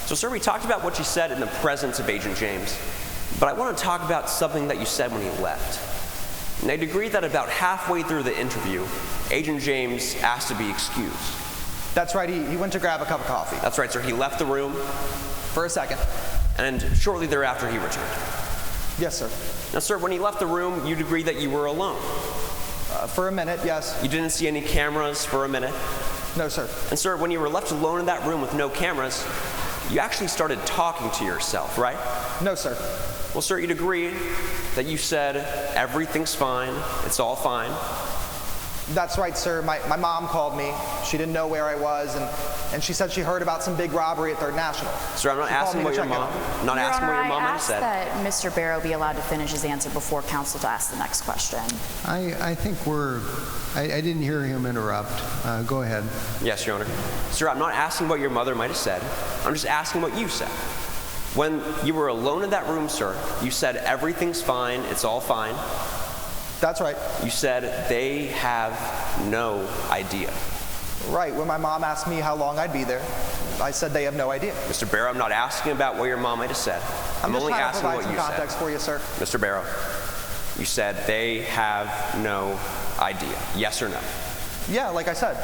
So, sir, we talked about what you said in the presence of Agent James, but I want to talk about something that you said when he left. And I'd agree that about halfway through the interview, Agent James asked to be excused. That's right, he went to grab a cup of coffee. That's right, sir. He left the room. For a second. And shortly thereafter, he returned. Yes, sir. Now, sir, when he left the room, you'd agree that you were alone. For a minute, yes. You didn't see any cameras for a minute? No, sir. And, sir, when you were left alone in that room with no cameras, you actually started talking to yourself, right? No, sir. Well, sir, you'd agree that you said, everything's fine, it's all fine. That's right, sir. My mom called me. She didn't know where I was, and she said she heard about some big robbery at Third National. Sir, I'm not asking what your mom, Your Honor, I asked that Mr. Barrow be allowed to finish his answer before counsel to ask the next question. I think I didn't hear him interrupt. Go ahead. Yes, Your Honor. Sir, I'm not asking what your mother might have said. I'm just asking what you said. When you were alone in that room, sir, you said everything's fine, it's all fine. That's right. You said they have no idea. Right. When my mom asked me how long I'd be there, I said they have no idea. Mr. Barrow, I'm not asking about what your mom might have said. I'm only asking what you said. I'm just trying to provide some context for you, sir. Mr. Barrow, you said they have no idea. Yes or no? Yeah, like I said.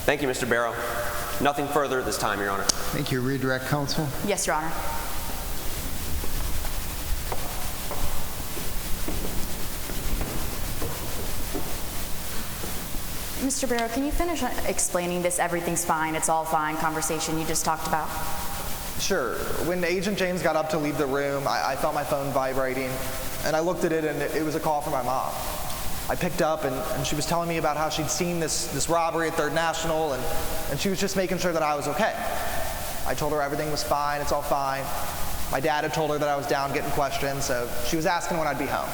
Thank you, Mr. Barrow. Nothing further at this time, Your Honor. Thank you. Redirect counsel. Yes, Your Honor. Mr. Barrow, can you finish explaining this everything's fine, it's all fine conversation you just talked about? Sure. When Agent James got up to leave the room, I felt my phone vibrating, and I looked at it, and it was a call from my mom. I picked up, and she was telling me about how she'd seen this robbery at Third National, and she was just making sure that I was okay. I told her everything was fine, it's all fine. My dad had told her that I was down getting questions, so she was asking when I'd be home.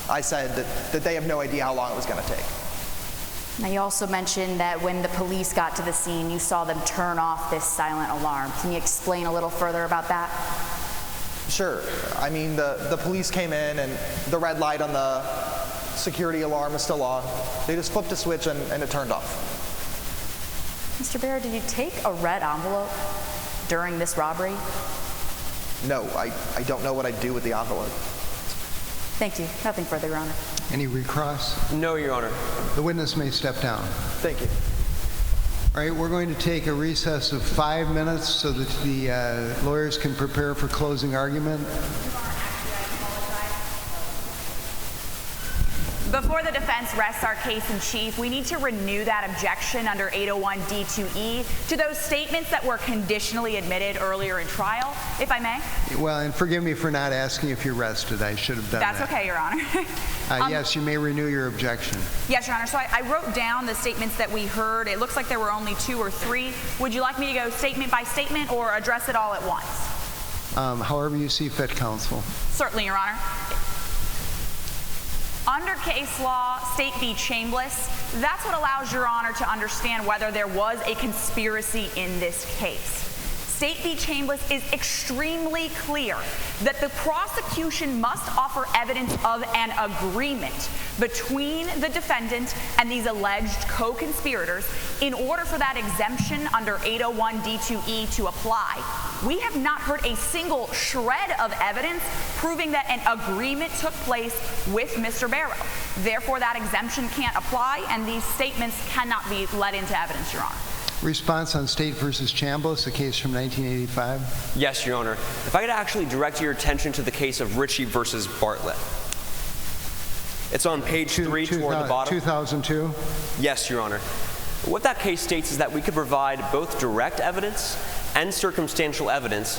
I said that they have no idea how long it was going to take. Now, you also mentioned that when the police got to the scene, you saw them turn off this silent alarm. Can you explain a little further about that? Sure. I mean, the police came in, and the red light on the security alarm was still on. They just flipped a switch, and it turned off. Mr. Barrow, did you take a red envelope during this robbery? No, I don't know what I'd do with the envelope. Thank you. Nothing further, Your Honor. Any recross? No, Your Honor. The witness may step down. Thank you. All right, we're going to take a recess of 5 minutes so that the lawyers can prepare for closing argument. Before the defense rests our case in chief, we need to renew that objection under 801 D2E to those statements that were conditionally admitted earlier in trial, if I may. Well, and forgive me for not asking if you're rested. I should have done that. That's okay, Your Honor. Yes, you may renew your objection. Yes, Your Honor. So I wrote down the statements that we heard. It looks like there were only 2 or 3. Would you like me to go statement by statement or address it all at once? However you see fit, counsel. Certainly, Your Honor. Under case law, State v. Chambliss, that's what allows Your Honor to understand whether there was a conspiracy in this case. State v. Chambliss is extremely clear that the prosecution must offer evidence of an agreement between the defendant and these alleged co-conspirators in order for that exemption under 801 D2E to apply. We have not heard a single shred of evidence proving that an agreement took place with Mr. Barrow. Therefore, that exemption can't apply, and these statements cannot be let into evidence, Your Honor. Response on State versus Chambliss, a case from 1985. Yes, Your Honor. If I could actually direct your attention to the case of Ritchie versus Bartlett. It's on page 3 toward the bottom. 2002? Yes, Your Honor. What that case states is that we could provide both direct evidence and circumstantial evidence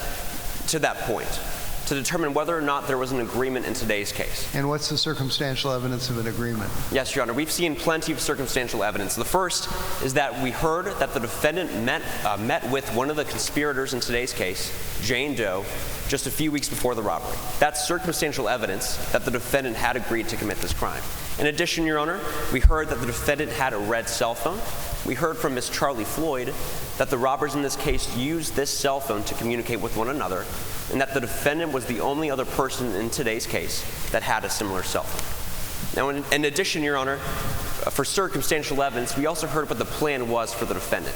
to that point to determine whether or not there was an agreement in today's case. And what's the circumstantial evidence of an agreement? Yes, Your Honor. We've seen plenty of circumstantial evidence. The first is that we heard that the defendant met with one of the conspirators in today's case, Jane Doe, just a few weeks before the robbery. That's circumstantial evidence that the defendant had agreed to commit this crime. In addition, Your Honor, we heard that the defendant had a red cell phone. We heard from Miss Charlie Floyd that the robbers in this case used this cell phone to communicate with one another, and that the defendant was the only other person in today's case that had a similar cell phone. Now, in addition, Your Honor, for circumstantial evidence, we also heard what the plan was for the defendant.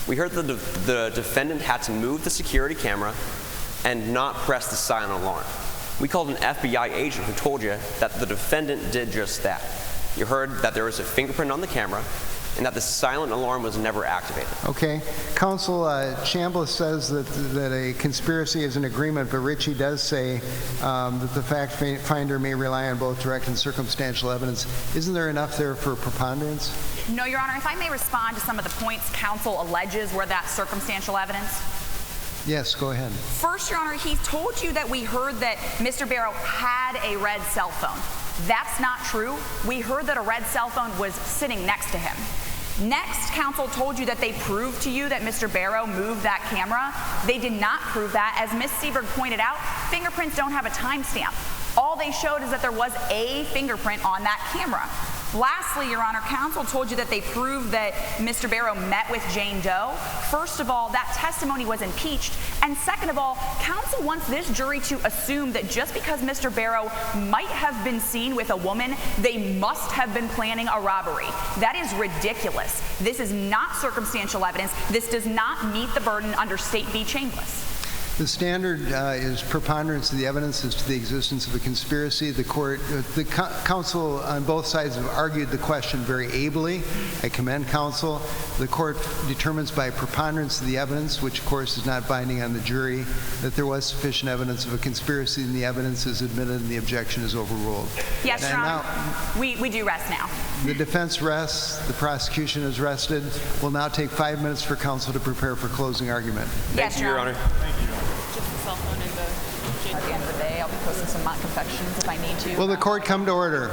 We heard that the defendant had to move the security camera and not press the silent alarm. We called an FBI agent who told you that the defendant did just that. You heard that there was a fingerprint on the camera and that the silent alarm was never activated. Okay. Counsel, Chambliss says that a conspiracy is an agreement, but Ritchie does say that the fact finder may rely on both direct and circumstantial evidence. Isn't there enough there for preponderance? No, Your Honor. If I may respond to some of the points counsel alleges were that circumstantial evidence. Yes, go ahead. First, Your Honor, he told you that we heard that Mr. Barrow had a red cell phone. That's not true. We heard that a red cell phone was sitting next to him. Next, counsel told you that they proved to you that Mr. Barrow moved that camera. They did not prove that. As Ms. Seberg pointed out, fingerprints don't have a timestamp. All they showed is that there was a fingerprint on that camera. Lastly, Your Honor, counsel told you that they proved that Mr. Barrow met with Jane Doe. First of all, that testimony was impeached. And second of all, counsel wants this jury to assume that just because Mr. Barrow might have been seen with a woman, they must have been planning a robbery. That is ridiculous. This is not circumstantial evidence. This does not meet the burden under State v. Chambliss. The standard is preponderance of the evidence as to the existence of a conspiracy. The court, counsel on both sides have argued the question very ably. I commend counsel. The court determines by preponderance of the evidence, which of course is not binding on the jury, that there was sufficient evidence of a conspiracy and the evidence is admitted and the objection is overruled. Yes, Your Honor. We do rest now. The defense rests. The prosecution is rested. We'll now take 5 minutes for counsel to prepare for closing argument. Thank you, Your Honor. Just the cell phone and the... At the end of the day, I'll be posting some mock confections if I need to. Will the court come to order?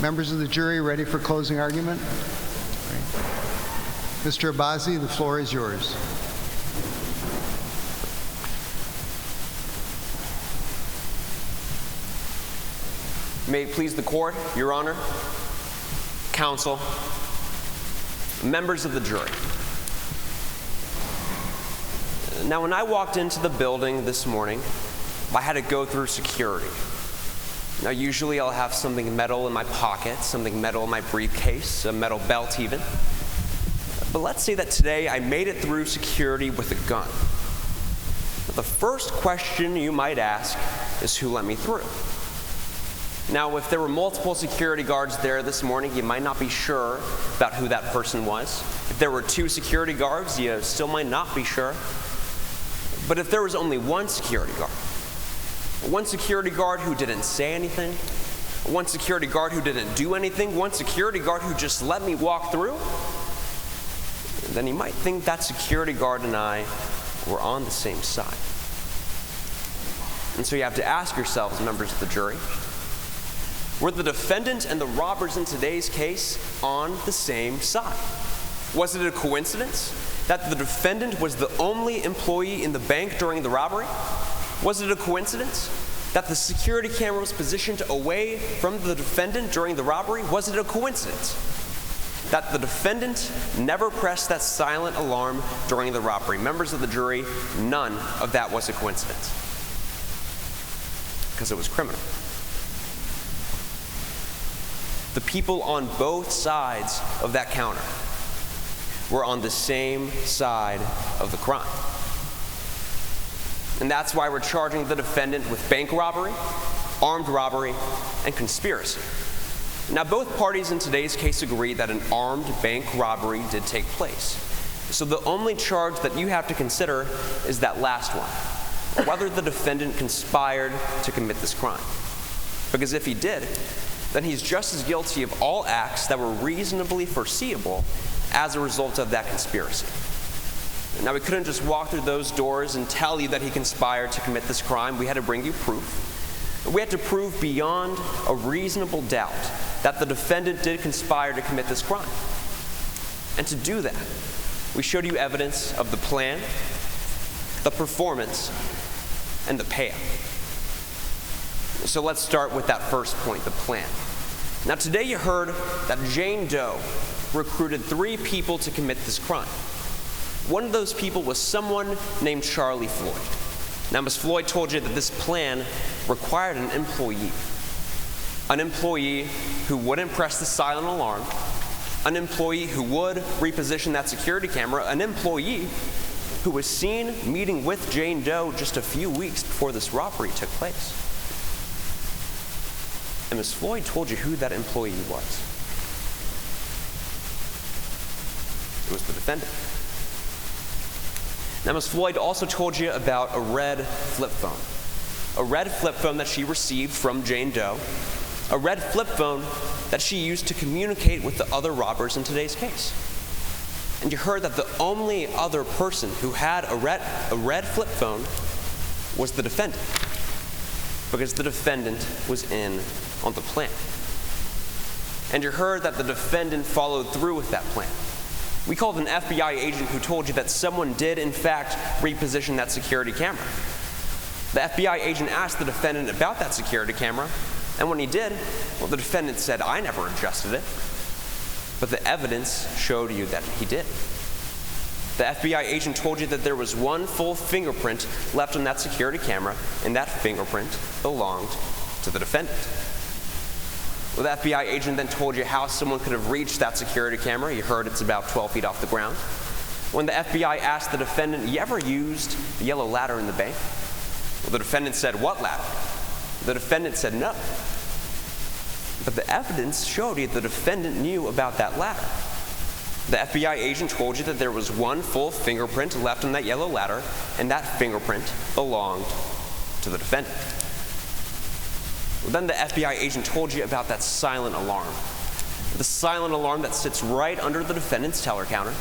Members of the jury ready for closing argument? Mr. Abazi, the floor is yours. May it please the court, Your Honor, counsel, members of the jury. Now, when I walked into the building this morning, I had to go through security. Now, usually I'll have something metal in my pocket, something metal in my briefcase, a metal belt even. But let's say that today I made it through security with a gun. The first question you might ask is who let me through? Now, if there were multiple security guards there this morning, you might not be sure about who that person was. If there were 2 security guards, you still might not be sure. But if there was only one security guard who didn't say anything, one security guard who didn't do anything, one security guard who just let me walk through, then you might think that security guard and I were on the same side. And so you have to ask yourselves, members of the jury, were the defendant and the robbers in today's case on the same side? Was it a coincidence that the defendant was the only employee in the bank during the robbery? Was it a coincidence that the security camera was positioned away from the defendant during the robbery? Was it a coincidence that the defendant never pressed that silent alarm during the robbery? Members of the jury, none of that was a coincidence, because it was criminal. The people on both sides of that counter were on the same side of the crime. And that's why we're charging the defendant with bank robbery, armed robbery, and conspiracy. Now, both parties in today's case agree that an armed bank robbery did take place. So the only charge that you have to consider is that last one, whether the defendant conspired to commit this crime. Because if he did, then he's just as guilty of all acts that were reasonably foreseeable as a result of that conspiracy. Now, we couldn't just walk through those doors and tell you that he conspired to commit this crime. We had to bring you proof. We had to prove beyond a reasonable doubt that the defendant did conspire to commit this crime. And to do that, we showed you evidence of the plan, the performance, and the payout. So let's start with that first point, the plan. Now, today you heard that Jane Doe recruited 3 people to commit this crime. One of those people was someone named Charlie Floyd. Now, Ms. Floyd told you that this plan required an employee. an employee who wouldn't press the silent alarm, an employee who would reposition that security camera, an employee who was seen meeting with Jane Doe just a few weeks before this robbery took place. And Ms. Floyd told you who that employee was. It was the defendant. Now, Ms. Floyd also told you about a red flip phone. A red flip phone that she received from Jane Doe. A red flip phone that she used to communicate with the other robbers in today's case. And you heard that the only other person who had a red flip phone was the defendant, because the defendant was in on the plan. And you heard that the defendant followed through with that plan. We called an FBI agent who told you that someone did, in fact, reposition that security camera. The FBI agent asked the defendant about that security camera, and when he did, well, the defendant said, "I never adjusted it." But the evidence showed you that he did. The FBI agent told you that there was one full fingerprint left on that security camera, and that fingerprint belonged to the defendant. Well, the FBI agent then told you how someone could have reached that security camera. You heard it's about 12 feet off the ground. When the FBI asked the defendant, "You ever used the yellow ladder in the bank?" Well, the defendant said, "What ladder?" The defendant said no. But the evidence showed you the defendant knew about that ladder. The FBI agent told you that there was one full fingerprint left on that yellow ladder, and that fingerprint belonged to the defendant. Well, then the FBI agent told you about that silent alarm. The silent alarm that sits right under the defendant's teller counter.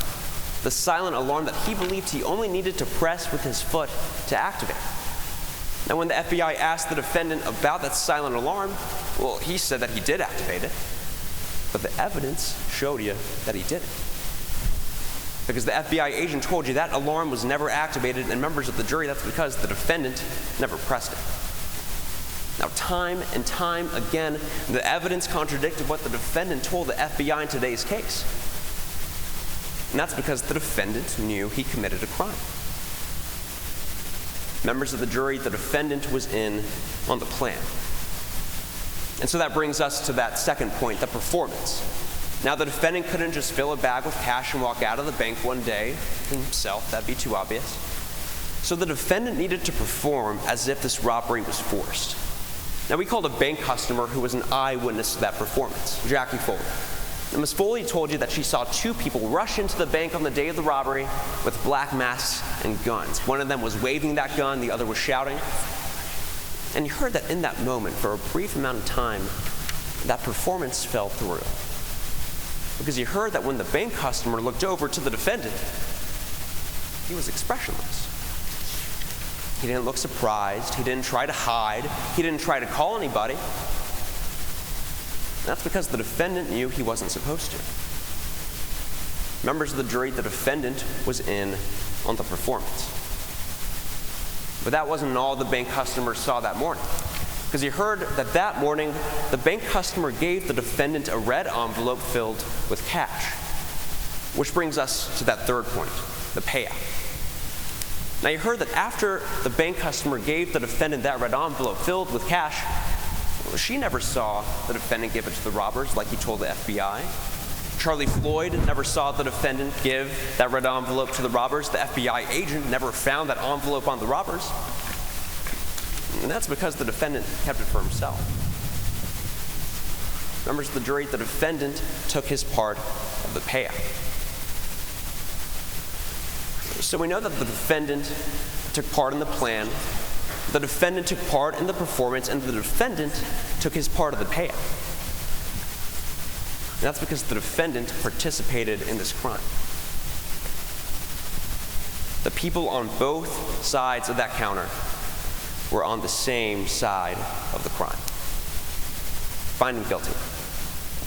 The silent alarm that he believed he only needed to press with his foot to activate. Now, when the FBI asked the defendant about that silent alarm, well, he said that he did activate it. But the evidence showed you that he didn't. Because the FBI agent told you that alarm was never activated, and members of the jury, that's because the defendant never pressed it. Now, time and time again, the evidence contradicted what the defendant told the FBI in today's case. And that's because the defendant knew he committed a crime. Members of the jury, the defendant was in on the plan. And so that brings us to that second point, the performance. Now, the defendant couldn't just fill a bag with cash and walk out of the bank one day himself. That'd be too obvious. So the defendant needed to perform as if this robbery was forced. Now, we called a bank customer who was an eyewitness to that performance, Jackie Foley. And Ms. Foley told you that she saw two people rush into the bank on the day of the robbery with black masks and guns. One of them was waving that gun, the other was shouting. And you heard that in that moment, for a brief amount of time, that performance fell through. Because you heard that when the bank customer looked over to the defendant, he was expressionless. He didn't look surprised. He didn't try to hide. He didn't try to call anybody. And that's because the defendant knew he wasn't supposed to. Members of the jury, the defendant was in on the performance. But that wasn't all the bank customer saw that morning. Because you heard that that morning, the bank customer gave the defendant a red envelope filled with cash. Which brings us to that third point, the payout. Now, you heard that after the bank customer gave the defendant that red envelope filled with cash, well, she never saw the defendant give it to the robbers like he told the FBI. Charlie Floyd never saw the defendant give that red envelope to the robbers. The FBI agent never found that envelope on the robbers. And that's because the defendant kept it for himself. Members of the jury, the defendant took his part of the payout. So we know that the defendant took part in the plan, the defendant took part in the performance, and the defendant took his part of the payout. And that's because the defendant participated in this crime. The people on both sides of that counter were on the same side of the crime. Find him guilty.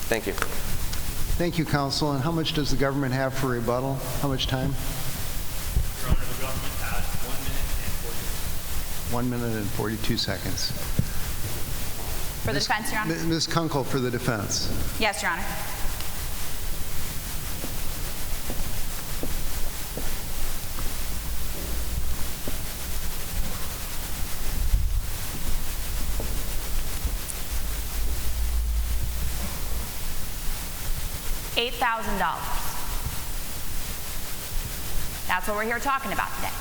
Thank you. Thank you, counsel. And how much does the government have for rebuttal? How much time? Your Honor, the government has 1 minute and 42 seconds. 1 minute and 42 seconds. For the defense, Your Honor? Ms. Kunkel for the defense. Yes, Your Honor. $8,000. That's what we're here talking about today.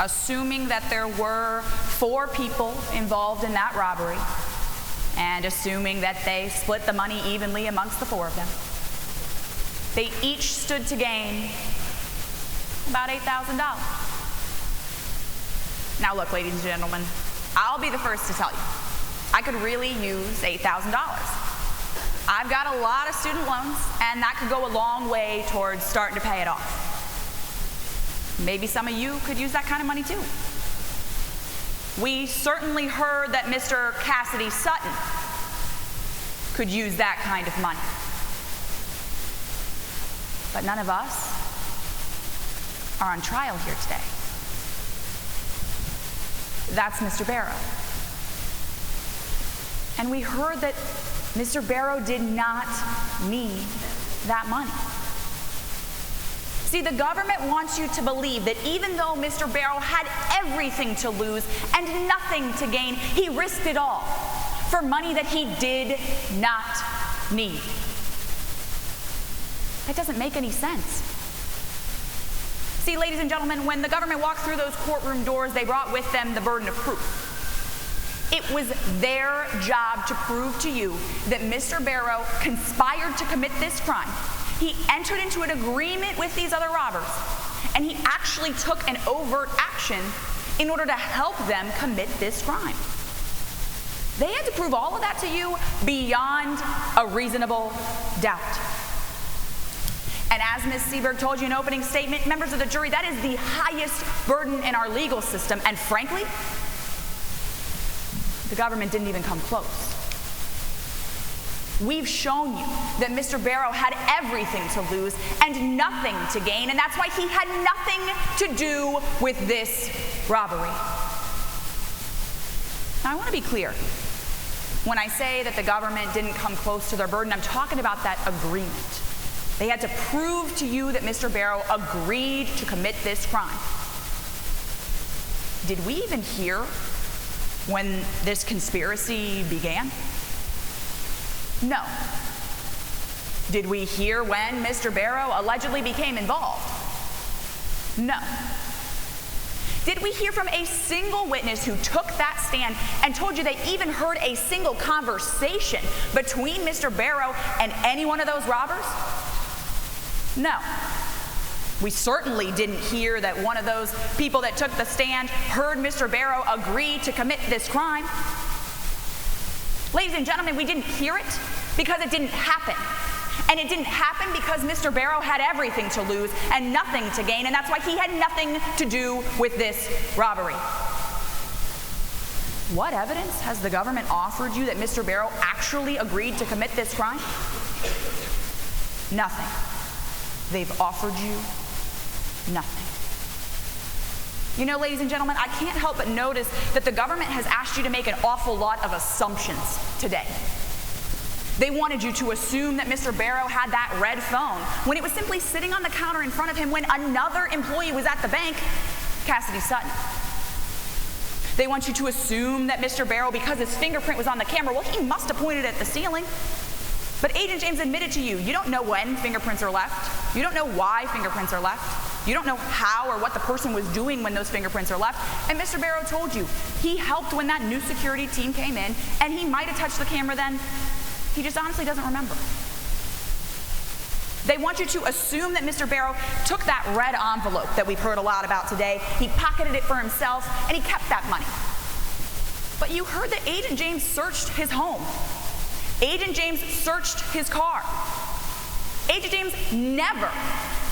Assuming that there were 4 people involved in that robbery, and assuming that they split the money evenly amongst the 4 of them, they each stood to gain about $8,000. Now look, ladies and gentlemen, I'll be the first to tell you, I could really use $8,000. I've got a lot of student loans, and that could go a long way towards starting to pay it off. Maybe some of you could use that kind of money too. We certainly heard that Mr. Cassidy Sutton could use that kind of money. But none of us are on trial here today. That's Mr. Barrow. And we heard that Mr. Barrow did not need that money. See, the government wants you to believe that even though Mr. Barrow had everything to lose and nothing to gain, he risked it all for money that he did not need. That doesn't make any sense. See, ladies and gentlemen, when the government walked through those courtroom doors, they brought with them the burden of proof. It was their job to prove to you that Mr. Barrow conspired to commit this crime. He entered into an agreement with these other robbers, and he actually took an overt action in order to help them commit this crime. They had to prove all of that to you beyond a reasonable doubt. And as Ms. Seberg told you in opening statement, members of the jury, that is the highest burden in our legal system, and frankly, the government didn't even come close. We've shown you that Mr. Barrow had everything to lose and nothing to gain, and that's why he had nothing to do with this robbery. Now, I want to be clear. When I say that the government didn't come close to their burden, I'm talking about that agreement. They had to prove to you that Mr. Barrow agreed to commit this crime. Did we even hear when this conspiracy began? No. Did we hear when Mr. Barrow allegedly became involved? No. Did we hear from a single witness who took that stand and told you they even heard a single conversation between Mr. Barrow and any one of those robbers? No. We certainly didn't hear that one of those people that took the stand heard Mr. Barrow agree to commit this crime. Ladies and gentlemen, we didn't hear it because it didn't happen. And it didn't happen because Mr. Barrow had everything to lose and nothing to gain, and that's why he had nothing to do with this robbery. What evidence has the government offered you that Mr. Barrow actually agreed to commit this crime? Nothing. They've offered you nothing. You know, ladies and gentlemen, I can't help but notice that the government has asked you to make an awful lot of assumptions today. They wanted you to assume that Mr. Barrow had that red phone when it was simply sitting on the counter in front of him when another employee was at the bank, Cassidy Sutton. They want you to assume that Mr. Barrow, because his fingerprint was on the camera, well, he must have pointed at the ceiling. But Agent James admitted to you, you don't know when fingerprints are left. You don't know why fingerprints are left. You don't know how or what the person was doing when those fingerprints are left. And Mr. Barrow told you he helped when that new security team came in, and he might have touched the camera then. He just honestly doesn't remember. They want you to assume that Mr. Barrow took that red envelope that we've heard a lot about today, he pocketed it for himself, and he kept that money. But you heard that Agent James searched his home. Agent James searched his car. Agent James never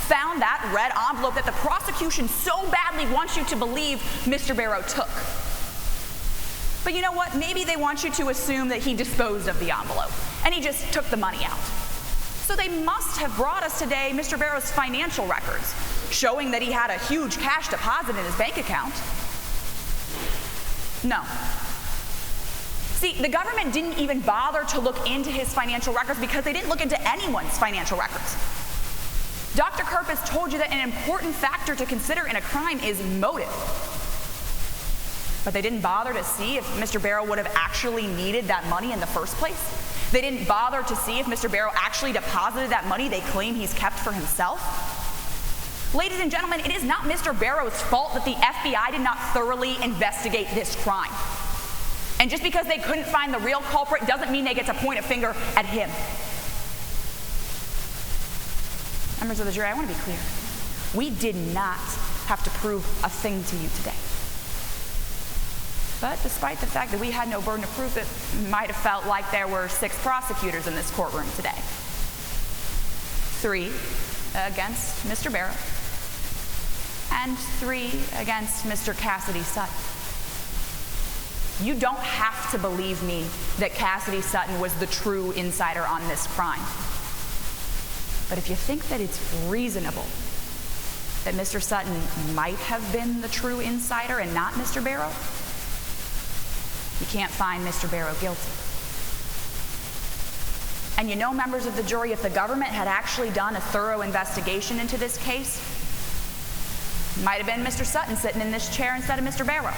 found that red envelope that the prosecution so badly wants you to believe Mr. Barrow took. But you know what? Maybe they want you to assume that he disposed of the envelope and he just took the money out. So they must have brought us today Mr. Barrow's financial records, showing that he had a huge cash deposit in his bank account. No. See, the government didn't even bother to look into his financial records because they didn't look into anyone's financial records. Dr. Karpus told you that an important factor to consider in a crime is motive. But they didn't bother to see if Mr. Barrow would have actually needed that money in the first place. They didn't bother to see if Mr. Barrow actually deposited that money they claim he's kept for himself. Ladies and gentlemen, it is not Mr. Barrow's fault that the FBI did not thoroughly investigate this crime. And just because they couldn't find the real culprit doesn't mean they get to point a finger at him. Members of the jury, I want to be clear. We did not have to prove a thing to you today. But despite the fact that we had no burden of proof, it might have felt like there were 6 prosecutors in this courtroom today. 3 against Mr. Barrow, and 3 against Mr. Cassidy Sutton. You don't have to believe me that Cassidy Sutton was the true insider on this crime. But if you think that it's reasonable that Mr. Sutton might have been the true insider and not Mr. Barrow, you can't find Mr. Barrow guilty. And you know, members of the jury, if the government had actually done a thorough investigation into this case, it might have been Mr. Sutton sitting in this chair instead of Mr. Barrow,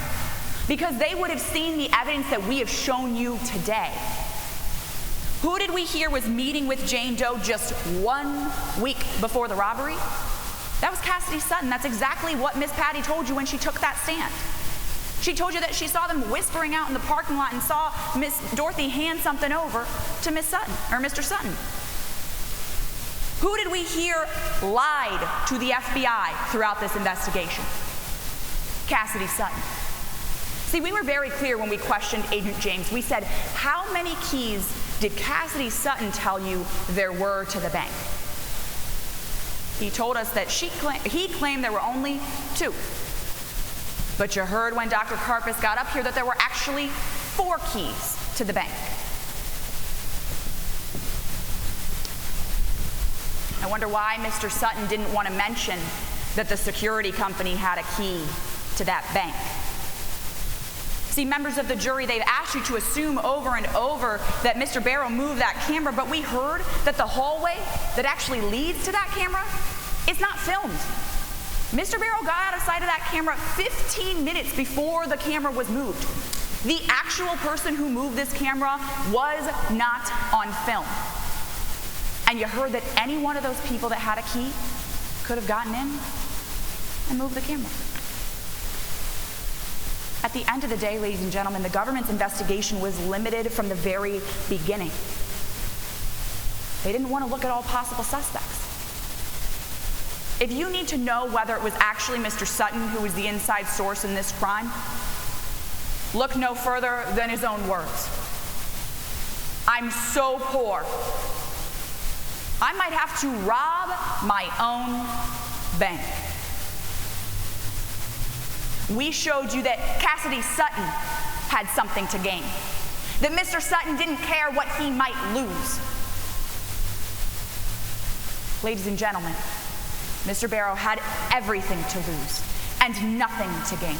because they would have seen the evidence that we have shown you today. Who did we hear was meeting with Jane Doe just 1 week before the robbery? That was Cassidy Sutton. That's exactly what Miss Patty told you when she took that stand. She told you that she saw them whispering out in the parking lot and saw Miss Dorothy hand something over to Miss Sutton, or Mr. Sutton. Who did we hear lied to the FBI throughout this investigation? Cassidy Sutton. See, we were very clear when we questioned Agent James. We said, how many keys did Cassidy Sutton tell you there were to the bank? He told us that he claimed there were only 2. But you heard when Dr. Karpus got up here that there were actually 4 keys to the bank. I wonder why Mr. Sutton didn't want to mention that the security company had a key to that bank. See, members of the jury, they've asked you to assume over and over that Mr. Barrow moved that camera, but we heard that the hallway that actually leads to that camera is not filmed. Mr. Barrow got out of sight of that camera 15 minutes before the camera was moved. The actual person who moved this camera was not on film. And you heard that any one of those people that had a key could have gotten in and moved the camera. At the end of the day, ladies and gentlemen, the government's investigation was limited from the very beginning. They didn't want to look at all possible suspects. If you need to know whether it was actually Mr. Sutton who was the inside source in this crime, look no further than his own words. I'm so poor, I might have to rob my own bank. We showed you that Cassidy Sutton had something to gain, that Mr. Sutton didn't care what he might lose. Ladies and gentlemen, Mr. Barrow had everything to lose and nothing to gain.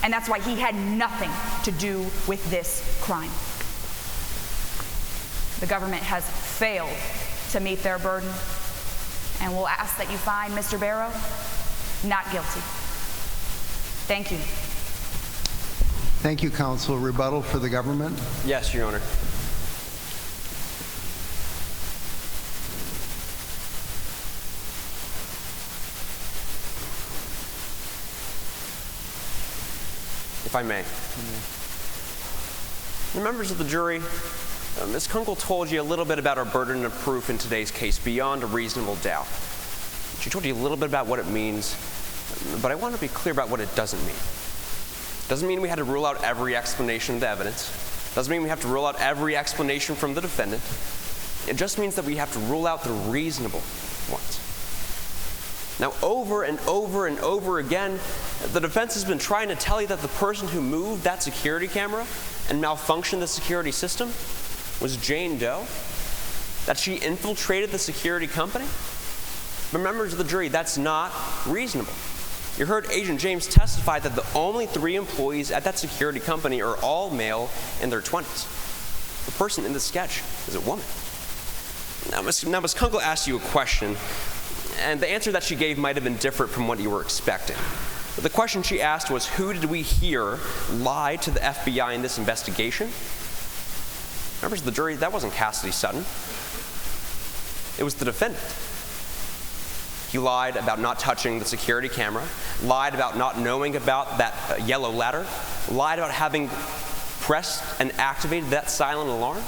And that's why he had nothing to do with this crime. The government has failed to meet their burden, and we'll ask that you find Mr. Barrow not guilty. Thank you. Thank you, counsel. Rebuttal for the government? Yes, Your Honor. If I may. The members of the jury, Ms. Kunkel told you a little bit about our burden of proof in today's case, beyond a reasonable doubt. She told you a little bit about what it means, but I want to be clear about what it doesn't mean. It doesn't mean we had to rule out every explanation of the evidence. It doesn't mean we have to rule out every explanation from the defendant. It just means that we have to rule out the reasonable ones. Now, over and over and over again, the defense has been trying to tell you that the person who moved that security camera and malfunctioned the security system was Jane Doe, that she infiltrated the security company. But members of the jury, that's not reasonable. You heard Agent James testify that the only 3 employees at that security company are all male in their 20s. The person in the sketch is a woman. Now, Ms. Kunkel asked you a question, and the answer that she gave might have been different from what you were expecting. But the question she asked was, who did we hear lie to the FBI in this investigation? Members of the jury, that wasn't Cassidy Sutton. It was the defendant. He lied about not touching the security camera, lied about not knowing about that yellow ladder, lied about having pressed and activated that silent alarm.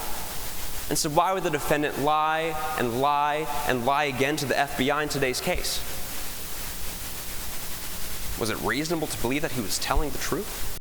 And so why would the defendant lie and lie and lie again to the FBI in today's case? Was it reasonable to believe that he was telling the truth?